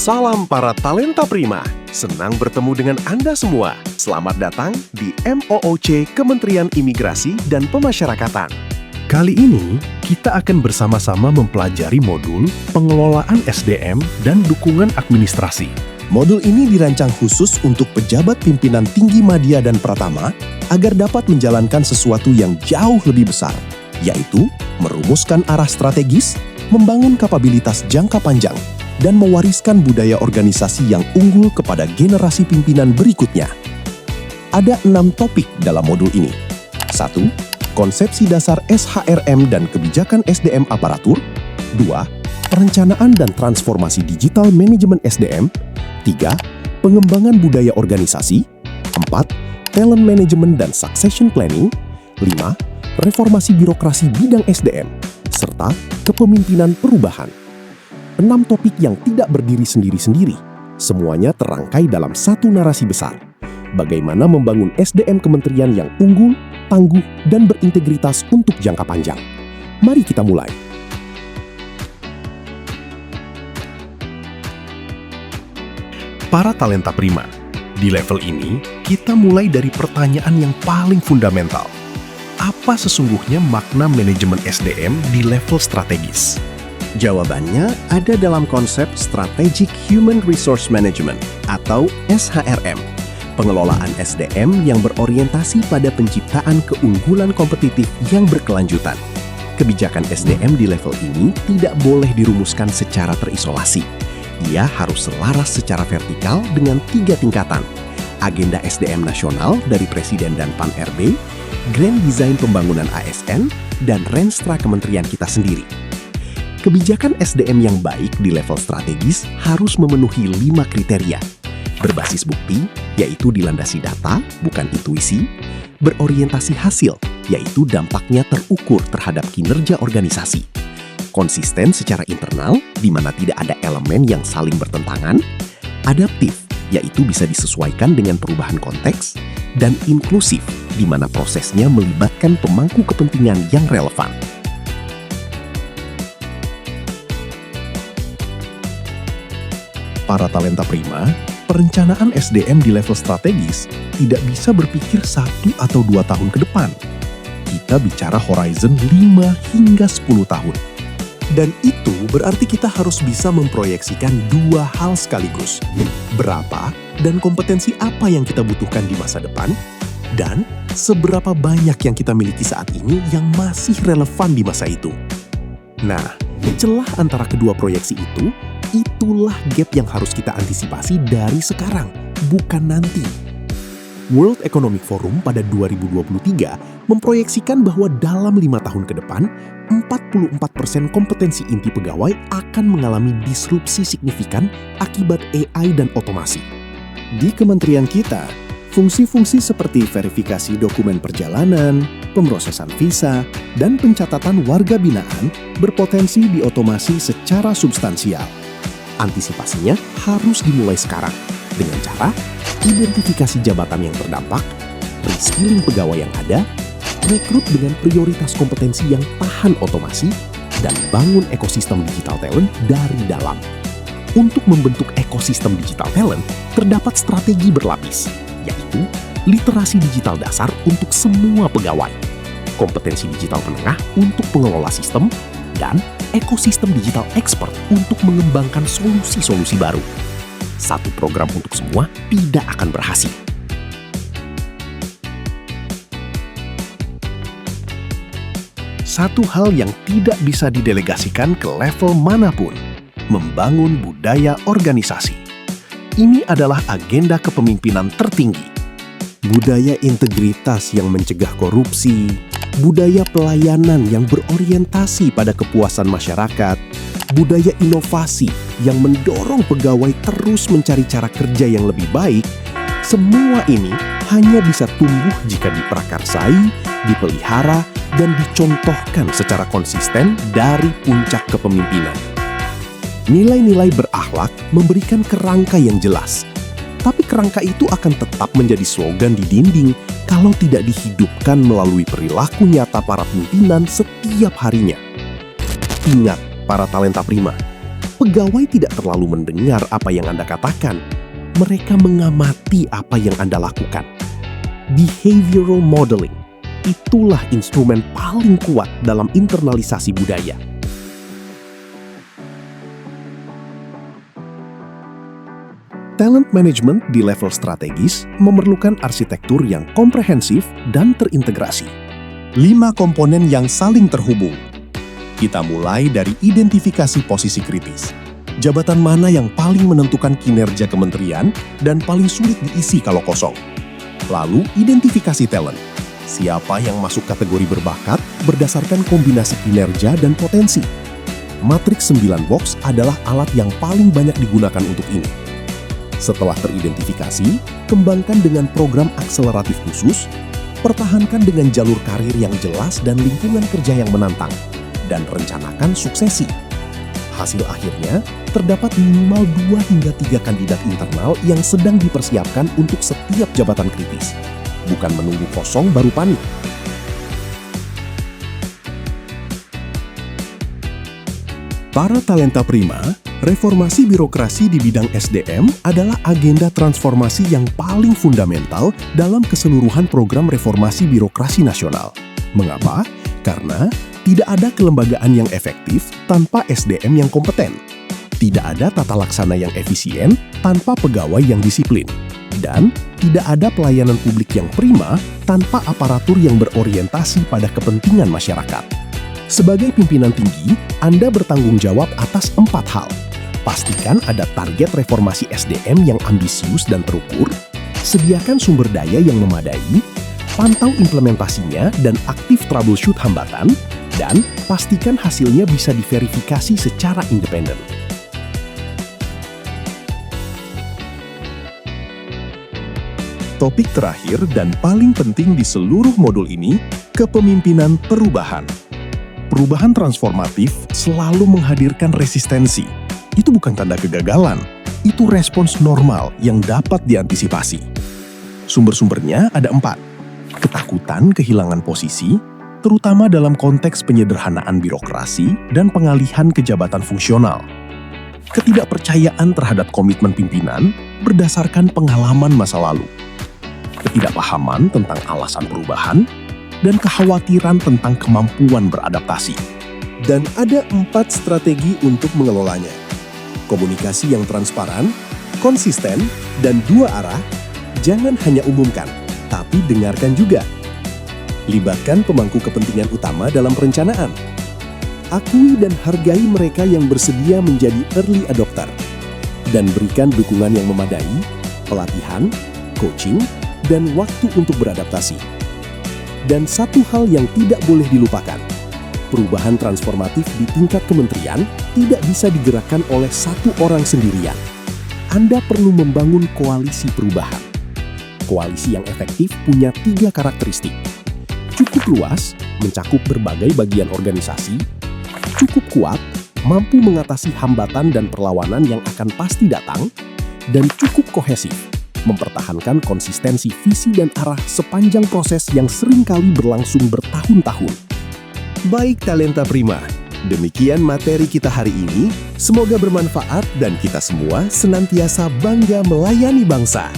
Salam para talenta prima. Senang bertemu dengan Anda semua. Selamat datang di MOOC Kementerian Imigrasi dan Pemasyarakatan. Kali ini, kita akan bersama-sama mempelajari modul pengelolaan SDM dan dukungan administrasi. Modul ini dirancang khusus untuk pejabat pimpinan tinggi madya dan pratama agar dapat menjalankan sesuatu yang jauh lebih besar, yaitu merumuskan arah strategis, membangun kapabilitas jangka panjang, dan mewariskan budaya organisasi yang unggul kepada generasi pimpinan berikutnya. Ada 6 topik dalam modul ini. 1. Konsepsi dasar SHRM dan kebijakan SDM aparatur. 2. Perencanaan dan transformasi digital manajemen SDM. 3. Pengembangan budaya organisasi. 4. Talent management dan succession planning. 5. Reformasi birokrasi bidang SDM. Serta kepemimpinan perubahan. 6 topik yang tidak berdiri sendiri-sendiri. Semuanya terangkai dalam satu narasi besar. Bagaimana membangun SDM kementerian yang unggul, tangguh, dan berintegritas untuk jangka panjang. Mari kita mulai. Para talenta prima, di level ini kita mulai dari pertanyaan yang paling fundamental. Apa sesungguhnya makna manajemen SDM di level strategis? Jawabannya ada dalam konsep Strategic Human Resource Management atau SHRM, pengelolaan SDM yang berorientasi pada penciptaan keunggulan kompetitif yang berkelanjutan. Kebijakan SDM di level ini tidak boleh dirumuskan secara terisolasi. Ia harus selaras secara vertikal dengan 3 tingkatan: agenda SDM nasional dari Presiden dan Pan-RB, Grand Design Pembangunan ASN, dan Renstra Kementerian kita sendiri. Kebijakan SDM yang baik di level strategis harus memenuhi 5 kriteria. Berbasis bukti, yaitu dilandasi data, bukan intuisi. Berorientasi hasil, yaitu dampaknya terukur terhadap kinerja organisasi. Konsisten secara internal, di mana tidak ada elemen yang saling bertentangan. Adaptif, yaitu bisa disesuaikan dengan perubahan konteks. Dan inklusif, di mana prosesnya melibatkan pemangku kepentingan yang relevan. Para talenta prima, perencanaan SDM di level strategis tidak bisa berpikir 1 atau 2 tahun ke depan. Kita bicara horizon 5 hingga 10 tahun. Dan itu berarti kita harus bisa memproyeksikan 2 hal sekaligus. Berapa dan kompetensi apa yang kita butuhkan di masa depan, dan seberapa banyak yang kita miliki saat ini yang masih relevan di masa itu. Nah, celah antara kedua proyeksi itulah gap yang harus kita antisipasi dari sekarang, bukan nanti. World Economic Forum pada 2023 memproyeksikan bahwa dalam 5 tahun ke depan, 44% kompetensi inti pegawai akan mengalami disrupsi signifikan akibat AI dan otomasi. Di kementerian kita, fungsi-fungsi seperti verifikasi dokumen perjalanan, pemrosesan visa, dan pencatatan warga binaan berpotensi diotomasi secara substansial. Antisipasinya harus dimulai sekarang dengan cara identifikasi jabatan yang terdampak, reskilling pegawai yang ada, rekrut dengan prioritas kompetensi yang tahan otomasi, dan bangun ekosistem digital talent dari dalam. Untuk membentuk ekosistem digital talent, terdapat strategi berlapis, yaitu literasi digital dasar untuk semua pegawai, kompetensi digital menengah untuk pengelola sistem, dan ekosistem digital expert untuk mengembangkan solusi-solusi baru. Satu program untuk semua tidak akan berhasil. Satu hal yang tidak bisa didelegasikan ke level manapun, membangun budaya organisasi. Ini adalah agenda kepemimpinan tertinggi. Budaya integritas yang mencegah korupsi, budaya pelayanan yang berorientasi pada kepuasan masyarakat, budaya inovasi yang mendorong pegawai terus mencari cara kerja yang lebih baik, semua ini hanya bisa tumbuh jika diprakarsai, dipelihara, dan dicontohkan secara konsisten dari puncak kepemimpinan. Nilai-nilai berakhlak memberikan kerangka yang jelas, tapi kerangka itu akan tetap menjadi slogan di dinding kalau tidak dihidupkan melalui perilaku nyata para pimpinan setiap harinya. Ingat, para talenta prima, Pegawai tidak terlalu mendengar apa yang Anda katakan. Mereka mengamati apa yang Anda lakukan. Behavioral modeling, itulah instrumen paling kuat dalam internalisasi budaya. Talent management di level strategis memerlukan arsitektur yang komprehensif dan terintegrasi. 5 komponen yang saling terhubung. Kita mulai dari identifikasi posisi kritis. Jabatan mana yang paling menentukan kinerja kementerian dan paling sulit diisi kalau kosong. Lalu, identifikasi talent. Siapa yang masuk kategori berbakat berdasarkan kombinasi kinerja dan potensi. Matriks 9 box adalah alat yang paling banyak digunakan untuk ini. Setelah teridentifikasi, kembangkan dengan program akseleratif khusus, pertahankan dengan jalur karir yang jelas dan lingkungan kerja yang menantang, dan rencanakan suksesi. Hasil akhirnya, terdapat minimal 2 hingga 3 kandidat internal yang sedang dipersiapkan untuk setiap jabatan kritis. Bukan menunggu kosong baru panik. Para talenta prima, reformasi birokrasi di bidang SDM adalah agenda transformasi yang paling fundamental dalam keseluruhan program reformasi birokrasi nasional. Mengapa? Karena tidak ada kelembagaan yang efektif tanpa SDM yang kompeten. Tidak ada tata laksana yang efisien tanpa pegawai yang disiplin. Dan tidak ada pelayanan publik yang prima tanpa aparatur yang berorientasi pada kepentingan masyarakat. Sebagai pimpinan tinggi, Anda bertanggung jawab atas 4 hal. Pastikan ada target reformasi SDM yang ambisius dan terukur, sediakan sumber daya yang memadai, pantau implementasinya dan aktif troubleshoot hambatan, dan pastikan hasilnya bisa diverifikasi secara independen. Topik terakhir dan paling penting di seluruh modul ini, kepemimpinan perubahan. Perubahan transformatif selalu menghadirkan resistensi. Itu bukan tanda kegagalan, itu respons normal yang dapat diantisipasi. Sumber-sumbernya ada 4. Ketakutan kehilangan posisi, terutama dalam konteks penyederhanaan birokrasi dan pengalihan ke jabatan fungsional. Ketidakpercayaan terhadap komitmen pimpinan berdasarkan pengalaman masa lalu. Ketidakpahaman tentang alasan perubahan, dan kekhawatiran tentang kemampuan beradaptasi. Dan ada 4 strategi untuk mengelolanya. Komunikasi yang transparan, konsisten, dan 2 arah. Jangan hanya umumkan, tapi dengarkan juga. Libatkan pemangku kepentingan utama dalam perencanaan. Akui dan hargai mereka yang bersedia menjadi early adopter. Dan berikan dukungan yang memadai, pelatihan, coaching, dan waktu untuk beradaptasi. Dan satu hal yang tidak boleh dilupakan, perubahan transformatif di tingkat kementerian tidak bisa digerakkan oleh satu orang sendirian. Anda perlu membangun koalisi perubahan. Koalisi yang efektif punya 3 karakteristik. Cukup luas, mencakup berbagai bagian organisasi. Cukup kuat, mampu mengatasi hambatan dan perlawanan yang akan pasti datang. Dan cukup kohesif, mempertahankan konsistensi visi dan arah sepanjang proses yang seringkali berlangsung bertahun-tahun. Baik talenta prima, demikian materi kita hari ini. Semoga bermanfaat dan kita semua senantiasa bangga melayani bangsa.